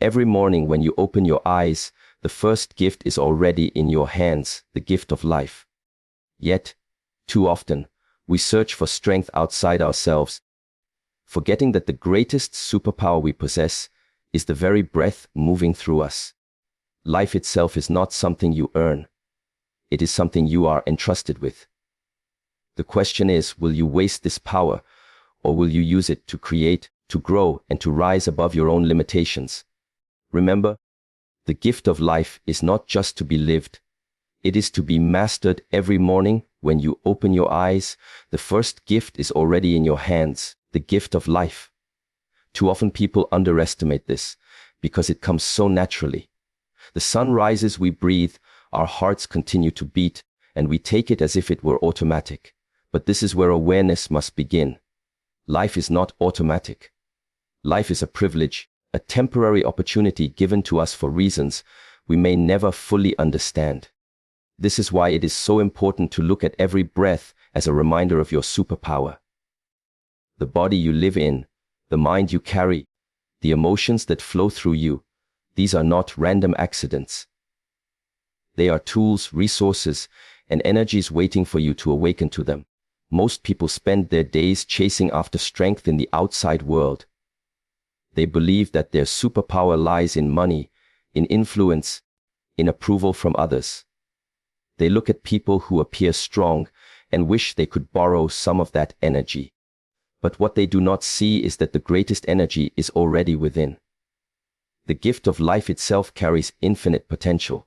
every morning when you open your eyes, the first gift is already in your hands, the gift of life. Yet, too often, we search for strength outside ourselves, forgetting that the greatest superpower we possess is the very breath moving through us. Life itself is not something you earn. It is something you are entrusted with. The question is, will you waste this power, or will you use it to create, to grow, and to rise above your own limitations? Remember, the gift of life is not just to be lived. It is to be mastered every morning. When you open your eyes, the first gift is already in your hands, the gift of life. Too often people underestimate this because it comes so naturally. The sun rises, we breathe, our hearts continue to beat, and we take it as if it were automatic. But this is where awareness must begin. Life is not automatic. Life is a privilege, a temporary opportunity given to us for reasons we may never fully understand. This is why it is so important to look at every breath as a reminder of your superpower. The body you live in, the mind you carry, the emotions that flow through you, these are not random accidents. They are tools, resources, and energies waiting for you to awaken to them. Most people spend their days chasing after strength in the outside world. They believe that their superpower lies in money, in influence, in approval from others. They look at people who appear strong and wish they could borrow some of that energy. But what they do not see is that the greatest energy is already within. The gift of life itself carries infinite potential.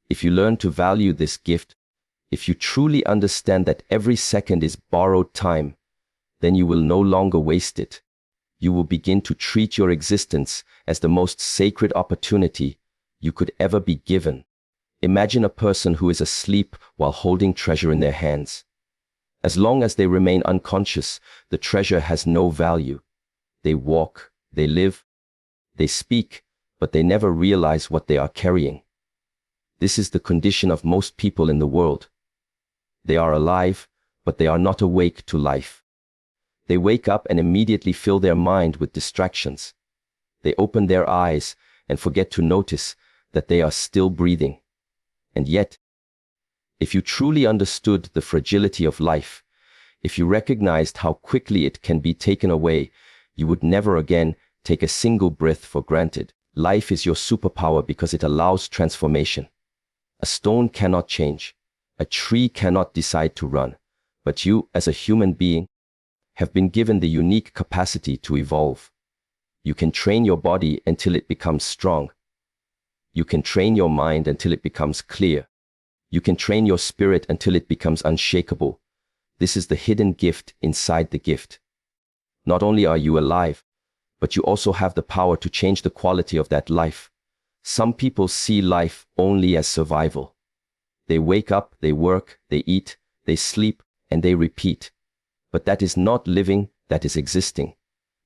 If you learn to value this gift, if you truly understand that every second is borrowed time, then you will no longer waste it. You will begin to treat your existence as the most sacred opportunity you could ever be given. Imagine a person who is asleep while holding treasure in their hands. As long as they remain unconscious, the treasure has no value. They walk, they live, they speak, but they never realize what they are carrying. This is the condition of most people in the world. They are alive, but they are not awake to life. They wake up and immediately fill their mind with distractions. They open their eyes and forget to notice that they are still breathing. And yet, if you truly understood the fragility of life, if you recognized how quickly it can be taken away, you would never again take a single breath for granted. Life is your superpower because it allows transformation. A stone cannot change. A tree cannot decide to run. But you, as a human being, have been given the unique capacity to evolve. You can train your body until it becomes strong. You can train your mind until it becomes clear. You can train your spirit until it becomes unshakable. This is the hidden gift inside the gift. Not only are you alive, but you also have the power to change the quality of that life. Some people see life only as survival. They wake up, they work, they eat, they sleep, and they repeat. But that is not living, that is existing.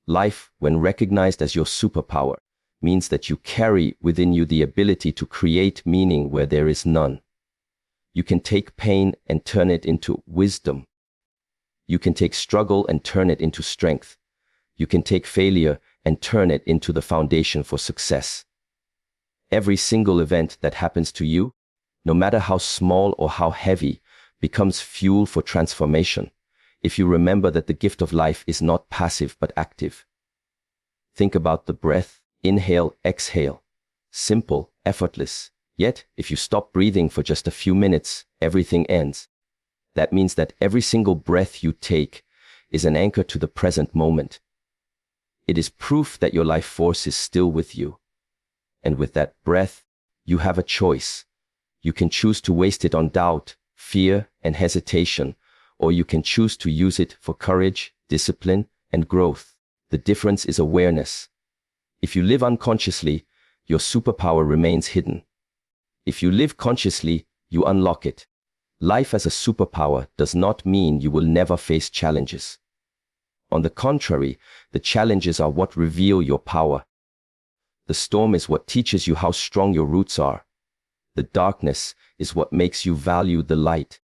Life, when recognized as your superpower, means that you carry within you the ability to create meaning where there is none. You can take pain and turn it into wisdom. You can take struggle and turn it into strength. You can take failure and turn it into the foundation for success. Every single event that happens to you, no matter how small or how heavy, becomes fuel for transformation, if you remember that the gift of life is not passive but active. Think about the breath. Inhale, exhale. Simple, effortless. Yet, if you stop breathing for just a few minutes, everything ends. That means that every single breath you take is an anchor to the present moment. It is proof that your life force is still with you. And with that breath, you have a choice. You can choose to waste it on doubt, fear, and hesitation, or you can choose to use it for courage, discipline, and growth. The difference is awareness. If you live unconsciously, your superpower remains hidden. If you live consciously, you unlock it. Life as a superpower does not mean you will never face challenges. On the contrary, the challenges are what reveal your power. The storm is what teaches you how strong your roots are. The darkness is what makes you value the light.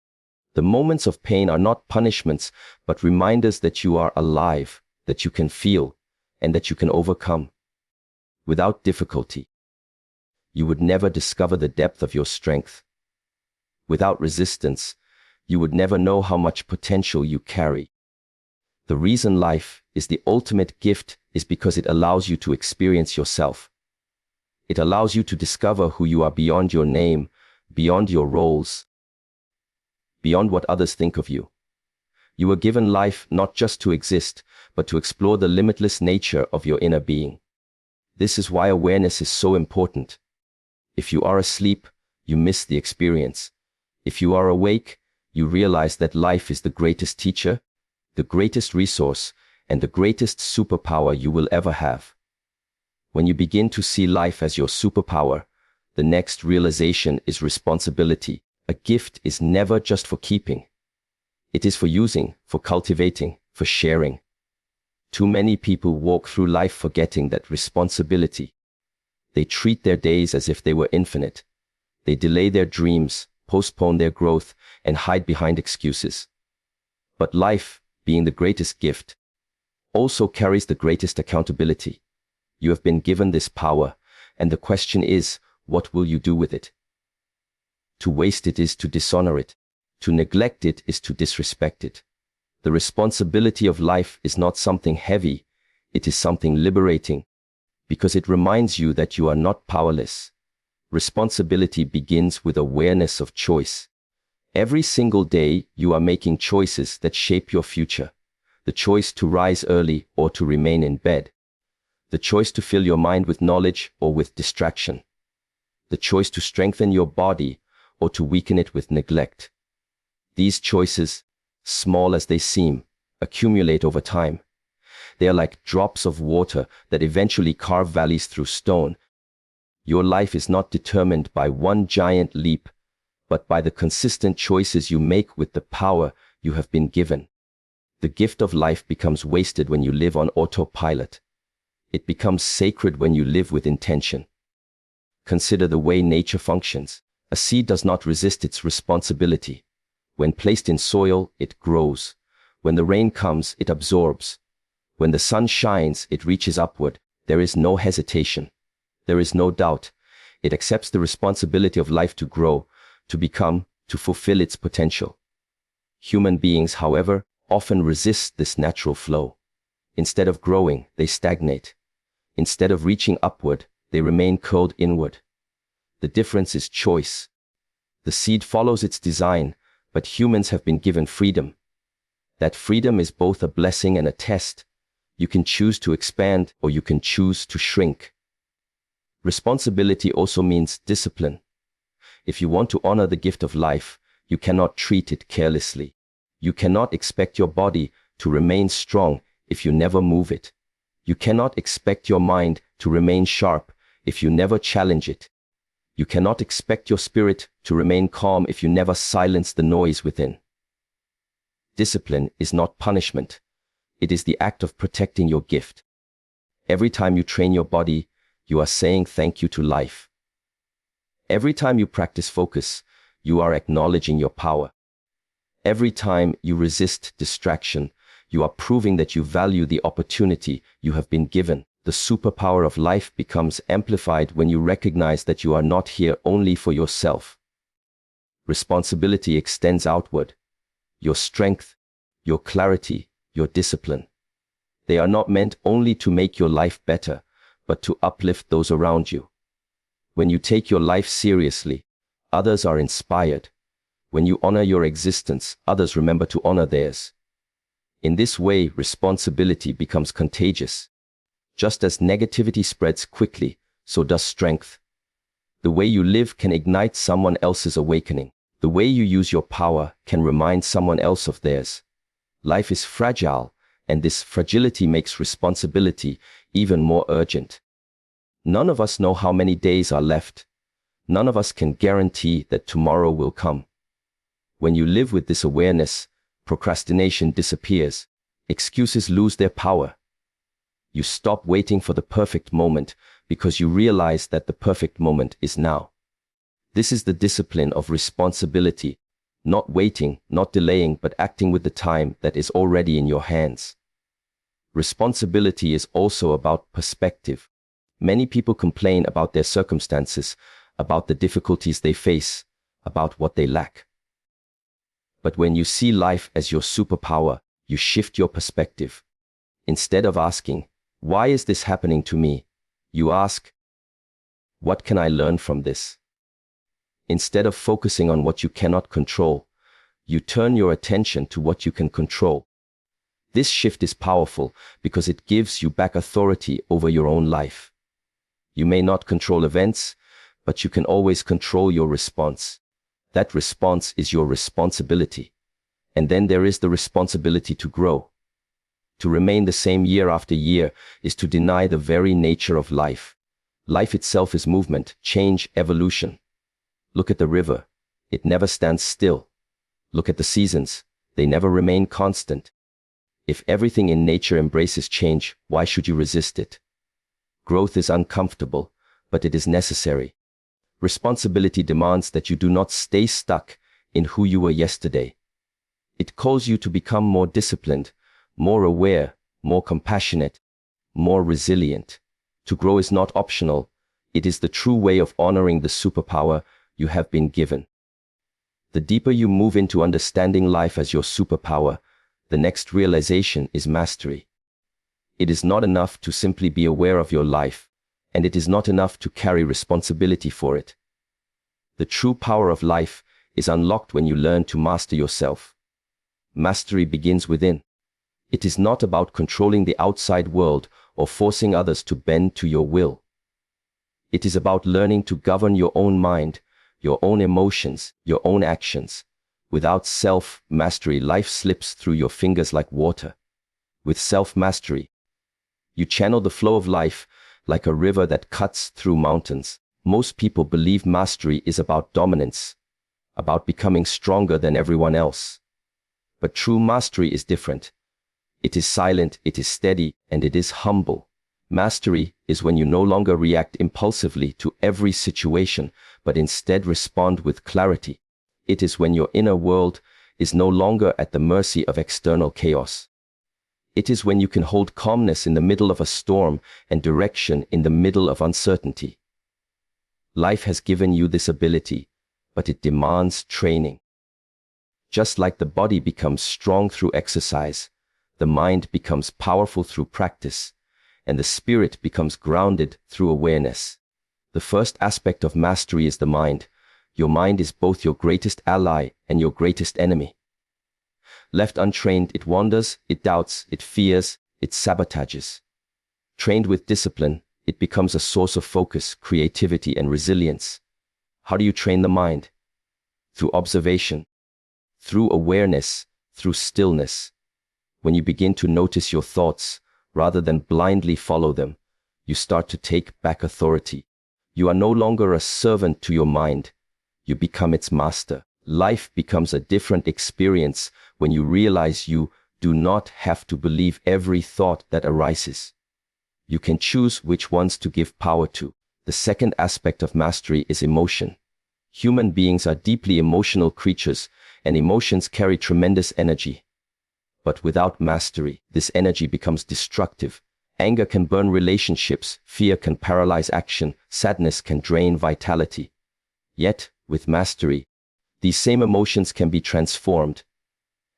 The moments of pain are not punishments, but reminders that you are alive, that you can feel, and that you can overcome. without difficulty. You would never discover the depth of your strength. Without resistance, you would never know how much potential you carry. The reason life is the ultimate gift is because it allows you to experience yourself. It allows you to discover who you are beyond your name, beyond your roles, beyond what others think of you. You were given life not just to exist, but to explore the limitless nature of your inner being. This is why awareness is so important. If you are asleep, you miss the experience. If you are awake, you realize that life is the greatest teacher, the greatest resource, and the greatest superpower you will ever have. When you begin to see life as your superpower, the next realization is responsibility. A gift is never just for keeping. It is for using, for cultivating, for sharing. Too many people walk through life forgetting that responsibility. They treat their days as if they were infinite. They delay their dreams, postpone their growth, and hide behind excuses. But life, being the greatest gift, also carries the greatest accountability. You have been given this power, and the question is, what will you do with it? To waste it is to dishonor it. To neglect it is to disrespect it. The responsibility of life is not something heavy, it is something liberating, because it reminds you that you are not powerless. Responsibility begins with awareness of choice. Every single day, you are making choices that shape your future. The choice to rise early or to remain in bed. The choice to fill your mind with knowledge or with distraction. The choice to strengthen your body or to weaken it with neglect. These choices, small as they seem, accumulate over time. They are like drops of water that eventually carve valleys through stone. Your life is not determined by one giant leap, but by the consistent choices you make with the power you have been given. The gift of life becomes wasted when you live on autopilot. It becomes sacred when you live with intention. Consider the way nature functions. A seed does not resist its responsibility. When placed in soil, it grows. When the rain comes, it absorbs. When the sun shines, it reaches upward. There is no hesitation. There is no doubt. It accepts the responsibility of life to grow, to become, to fulfill its potential. Human beings, however, often resist this natural flow. Instead of growing, they stagnate. Instead of reaching upward, they remain curled inward. The difference is choice. The seed follows its design, but humans have been given freedom. That freedom is both a blessing and a test. You can choose to expand or you can choose to shrink. Responsibility also means discipline. If you want to honor the gift of life, you cannot treat it carelessly. You cannot expect your body to remain strong if you never move it. You cannot expect your mind to remain sharp if you never challenge it. You cannot expect your spirit to remain calm if you never silence the noise within. Discipline is not punishment. It is the act of protecting your gift. Every time you train your body, you are saying thank you to life. Every time you practice focus, you are acknowledging your power. Every time you resist distraction, you are proving that you value the opportunity you have been given. The superpower of life becomes amplified when you recognize that you are not here only for yourself. Responsibility extends outward. Your strength, your clarity, your discipline. They are not meant only to make your life better, but to uplift those around you. When you take your life seriously, others are inspired. When you honor your existence, others remember to honor theirs. In this way, responsibility becomes contagious. Just as negativity spreads quickly, so does strength. The way you live can ignite someone else's awakening. The way you use your power can remind someone else of theirs. Life is fragile, and this fragility makes responsibility even more urgent. None of us know how many days are left. None of us can guarantee that tomorrow will come. When you live with this awareness, procrastination disappears. Excuses lose their power. You stop waiting for the perfect moment because you realize that the perfect moment is now. This is the discipline of responsibility, not waiting, not delaying, but acting with the time that is already in your hands. Responsibility is also about perspective. Many people complain about their circumstances, about the difficulties they face, about what they lack. But when you see life as your superpower, you shift your perspective. Instead of asking, "Why is this happening to me?" you ask, "What can I learn from this?" Instead of focusing on what you cannot control, you turn your attention to what you can control. This shift is powerful because it gives you back authority over your own life. You may not control events, but you can always control your response. That response is your responsibility. And then there is the responsibility to grow. To remain the same year after year is to deny the very nature of life. Life itself is movement, change, evolution. Look at the river. It never stands still. Look at the seasons. They never remain constant. If everything in nature embraces change, why should you resist it? Growth is uncomfortable, but it is necessary. Responsibility demands that you do not stay stuck in who you were yesterday. It calls you to become more disciplined, more aware, more compassionate, more resilient. To grow is not optional. It is the true way of honoring the superpower you have been given. The deeper you move into understanding life as your superpower, the next realization is mastery. It is not enough to simply be aware of your life, and it is not enough to carry responsibility for it. The true power of life is unlocked when you learn to master yourself. Mastery begins within. It is not about controlling the outside world or forcing others to bend to your will. It is about learning to govern your own mind, your own emotions, your own actions. Without self-mastery, life slips through your fingers like water. With self-mastery, you channel the flow of life like a river that cuts through mountains. Most people believe mastery is about dominance, about becoming stronger than everyone else. But true mastery is different. It is silent, it is steady, and it is humble. Mastery is when you no longer react impulsively to every situation, but instead respond with clarity. It is when your inner world is no longer at the mercy of external chaos. It is when you can hold calmness in the middle of a storm and direction in the middle of uncertainty. Life has given you this ability, but it demands training. Just like the body becomes strong through exercise, the mind becomes powerful through practice, and the spirit becomes grounded through awareness. The first aspect of mastery is the mind. Your mind is both your greatest ally and your greatest enemy. Left untrained, it wanders, it doubts, it fears, it sabotages. Trained with discipline, it becomes a source of focus, creativity, and resilience. How do you train the mind? Through observation, through awareness, through stillness. When you begin to notice your thoughts, rather than blindly follow them, you start to take back authority. You are no longer a servant to your mind. You become its master. Life becomes a different experience when you realize you do not have to believe every thought that arises. You can choose which ones to give power to. The second aspect of mastery is emotion. Human beings are deeply emotional creatures, and emotions carry tremendous energy. But without mastery, this energy becomes destructive. Anger can burn relationships, fear can paralyze action, sadness can drain vitality. Yet, with mastery, these same emotions can be transformed.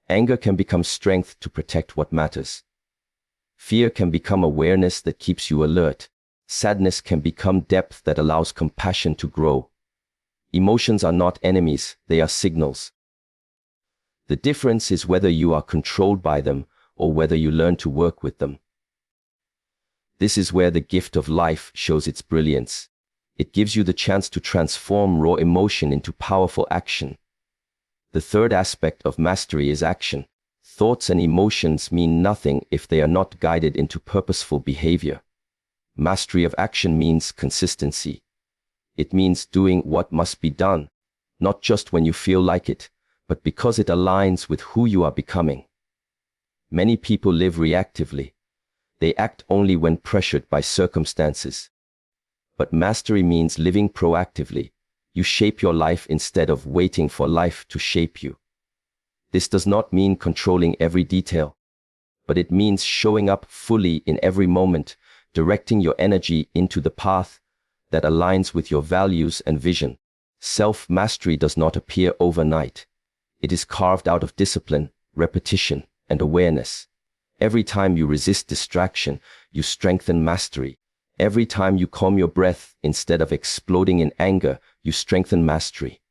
Anger can become strength to protect what matters. Fear can become awareness that keeps you alert. Sadness can become depth that allows compassion to grow. Emotions are not enemies, they are signals. The difference is whether you are controlled by them or whether you learn to work with them. This is where the gift of life shows its brilliance. It gives you the chance to transform raw emotion into powerful action. The third aspect of mastery is action. Thoughts and emotions mean nothing if they are not guided into purposeful behavior. Mastery of action means consistency. It means doing what must be done, not just when you feel like it, but because it aligns with who you are becoming. Many people live reactively. They act only when pressured by circumstances. But mastery means living proactively. You shape your life instead of waiting for life to shape you. This does not mean controlling every detail, but it means showing up fully in every moment, directing your energy into the path that aligns with your values and vision. Self-mastery does not appear overnight. It is carved out of discipline, repetition, and awareness. Every time you resist distraction, you strengthen mastery. Every time you calm your breath instead of exploding in anger, you strengthen mastery.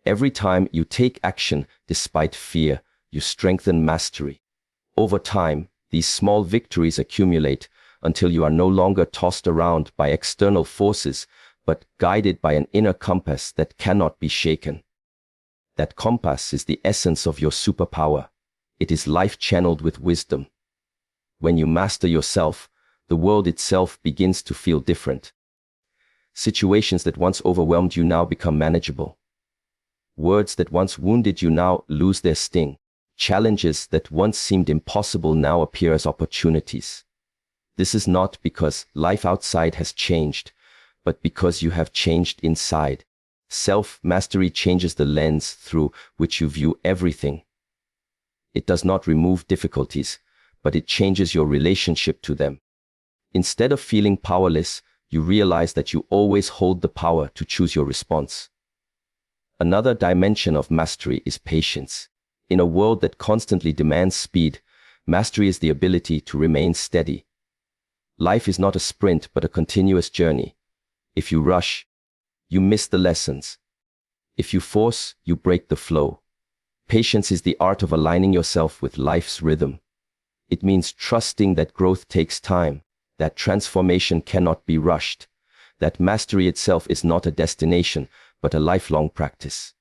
Every time you take action despite fear, you strengthen mastery. Over time, these small victories accumulate until you are no longer tossed around by external forces, but guided by an inner compass that cannot be shaken. That compass is the essence of your superpower. It is life channeled with wisdom. When you master yourself, the world itself begins to feel different. Situations that once overwhelmed you now become manageable. Words that once wounded you now lose their sting. Challenges that once seemed impossible now appear as opportunities. This is not because life outside has changed, but because you have changed inside. Self-mastery changes the lens through which you view everything. It does not remove difficulties, but it changes your relationship to them. Instead of feeling powerless, you realize that you always hold the power to choose your response. Another dimension of mastery is patience. In a world that constantly demands speed, mastery is the ability to remain steady. Life is not a sprint, but a continuous journey. If you rush, you miss the lessons. If you force, you break the flow. Patience is the art of aligning yourself with life's rhythm. It means trusting that growth takes time, that transformation cannot be rushed, that mastery itself is not a destination, but a lifelong practice.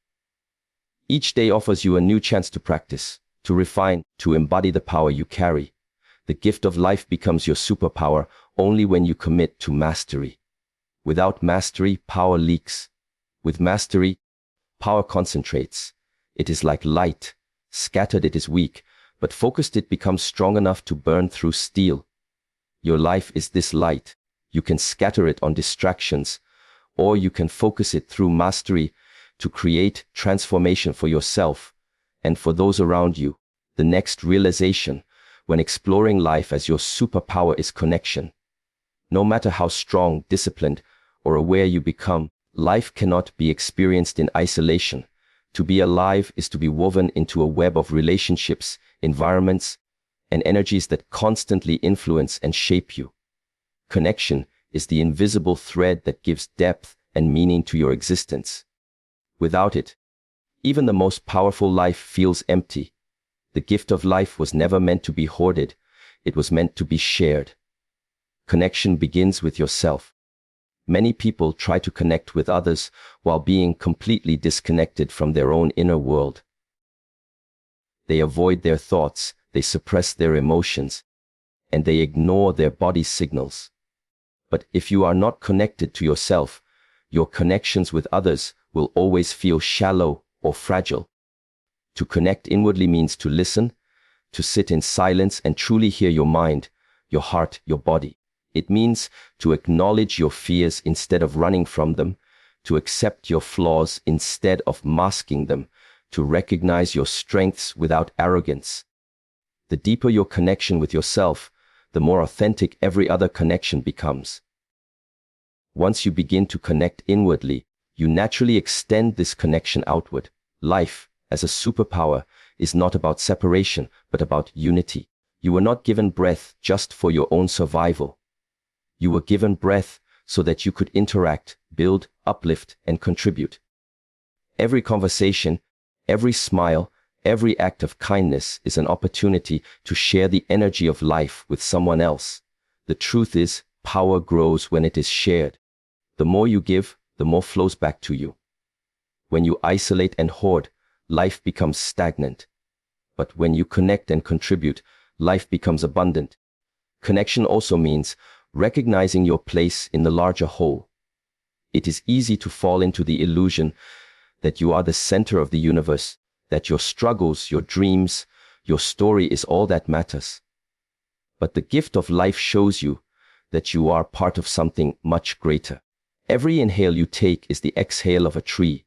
Each day offers you a new chance to practice, to refine, to embody the power you carry. The gift of life becomes your superpower only when you commit to mastery. Without mastery, power leaks. With mastery, power concentrates. It is like light. Scattered it is weak, but focused it becomes strong enough to burn through steel. Your life is this light. You can scatter it on distractions, or you can focus it through mastery to create transformation for yourself and for those around you. The next realization when exploring life as your superpower is connection. No matter how strong, disciplined, or aware you become, life cannot be experienced in isolation. To be alive is to be woven into a web of relationships, environments, and energies that constantly influence and shape you. Connection is the invisible thread that gives depth and meaning to your existence. Without it, even the most powerful life feels empty. The gift of life was never meant to be hoarded. It was meant to be shared. Connection begins with yourself. Many people try to connect with others while being completely disconnected from their own inner world. They avoid their thoughts, they suppress their emotions, and they ignore their body's signals. But if you are not connected to yourself, your connections with others will always feel shallow or fragile. To connect inwardly means to listen, to sit in silence and truly hear your mind, your heart, your body. It means to acknowledge your fears instead of running from them, to accept your flaws instead of masking them, to recognize your strengths without arrogance. The deeper your connection with yourself, the more authentic every other connection becomes. Once you begin to connect inwardly, you naturally extend this connection outward. Life, as a superpower, is not about separation, but about unity. You were not given breath just for your own survival. You were given breath so that you could interact, build, uplift, and contribute. Every conversation, every smile, every act of kindness is an opportunity to share the energy of life with someone else. The truth is, power grows when it is shared. The more you give, the more flows back to you. When you isolate and hoard, life becomes stagnant. But when you connect and contribute, life becomes abundant. Connection also means recognizing your place in the larger whole. It is easy to fall into the illusion that you are the center of the universe, that your struggles, your dreams, your story is all that matters. But the gift of life shows you that you are part of something much greater. Every inhale you take is the exhale of a tree.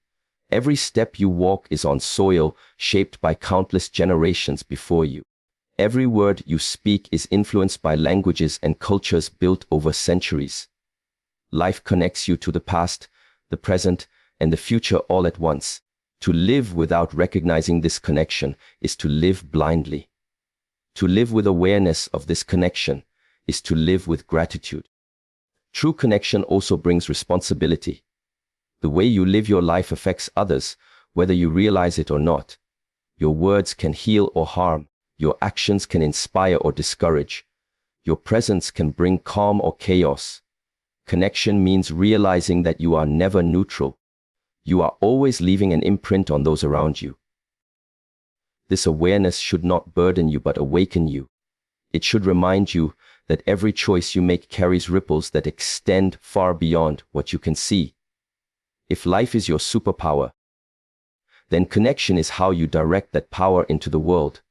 Every step you walk is on soil shaped by countless generations before you. Every word you speak is influenced by languages and cultures built over centuries. Life connects you to the past, the present, and the future all at once. To live without recognizing this connection is to live blindly. To live with awareness of this connection is to live with gratitude. True connection also brings responsibility. The way you live your life affects others, whether you realize it or not. Your words can heal or harm. Your actions can inspire or discourage. Your presence can bring calm or chaos. Connection means realizing that you are never neutral. You are always leaving an imprint on those around you. This awareness should not burden you but awaken you. It should remind you that every choice you make carries ripples that extend far beyond what you can see. If life is your superpower, then connection is how you direct that power into the world.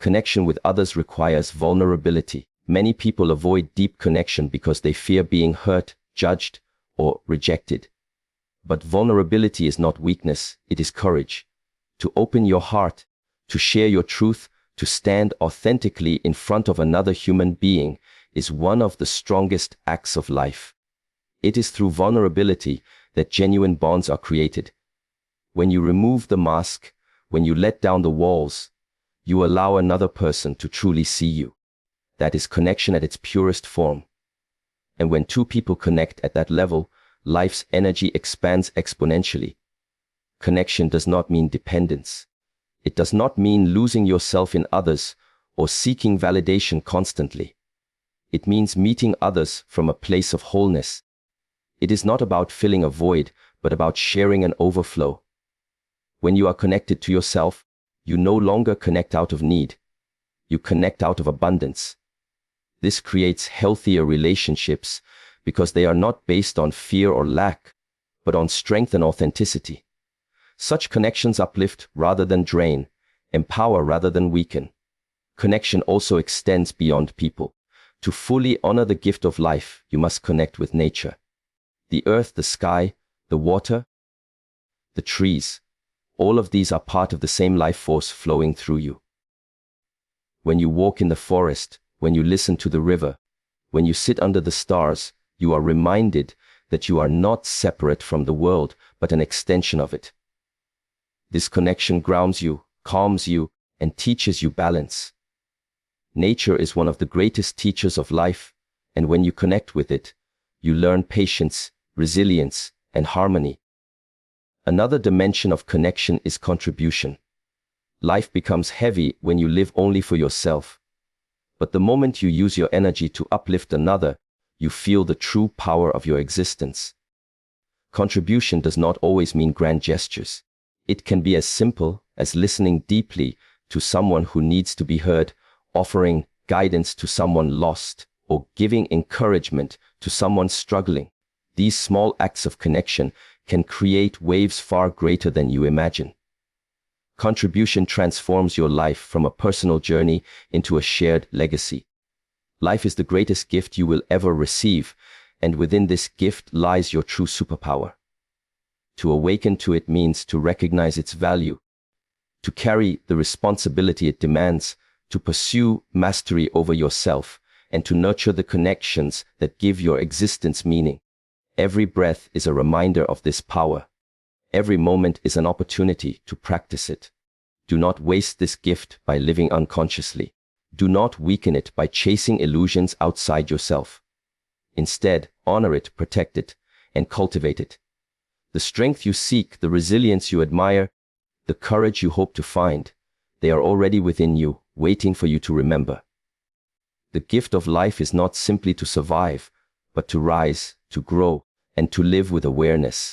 Connection with others requires vulnerability. Many people avoid deep connection because they fear being hurt, judged, or rejected. But vulnerability is not weakness, it is courage. To open your heart, to share your truth, to stand authentically in front of another human being is one of the strongest acts of life. It is through vulnerability that genuine bonds are created. When you remove the mask, when you let down the walls, you allow another person to truly see you. That is connection at its purest form. And when two people connect at that level, life's energy expands exponentially. Connection does not mean dependence. It does not mean losing yourself in others or seeking validation constantly. It means meeting others from a place of wholeness. It is not about filling a void, but about sharing an overflow. When you are connected to yourself, you no longer connect out of need. You connect out of abundance. This creates healthier relationships because they are not based on fear or lack, but on strength and authenticity. Such connections uplift rather than drain, empower rather than weaken. Connection also extends beyond people. To fully honor the gift of life, you must connect with nature. The earth, the sky, the water, the trees. All of these are part of the same life force flowing through you. When you walk in the forest, when you listen to the river, when you sit under the stars, you are reminded that you are not separate from the world, but an extension of it. This connection grounds you, calms you, and teaches you balance. Nature is one of the greatest teachers of life, and when you connect with it, you learn patience, resilience, and harmony. Another dimension of connection is contribution. Life becomes heavy when you live only for yourself. But the moment you use your energy to uplift another, you feel the true power of your existence. Contribution does not always mean grand gestures. It can be as simple as listening deeply to someone who needs to be heard, offering guidance to someone lost, or giving encouragement to someone struggling. These small acts of connection can create waves far greater than you imagine. Contribution transforms your life from a personal journey into a shared legacy. Life is the greatest gift you will ever receive, and within this gift lies your true superpower. To awaken to it means to recognize its value, to carry the responsibility it demands, to pursue mastery over yourself, and to nurture the connections that give your existence meaning. Every breath is a reminder of this power. Every moment is an opportunity to practice it. Do not waste this gift by living unconsciously. Do not weaken it by chasing illusions outside yourself. Instead, honor it, protect it, and cultivate it. The strength you seek, the resilience you admire, the courage you hope to find, they are already within you, waiting for you to remember. The gift of life is not simply to survive, but to rise, to grow, and to live with awareness.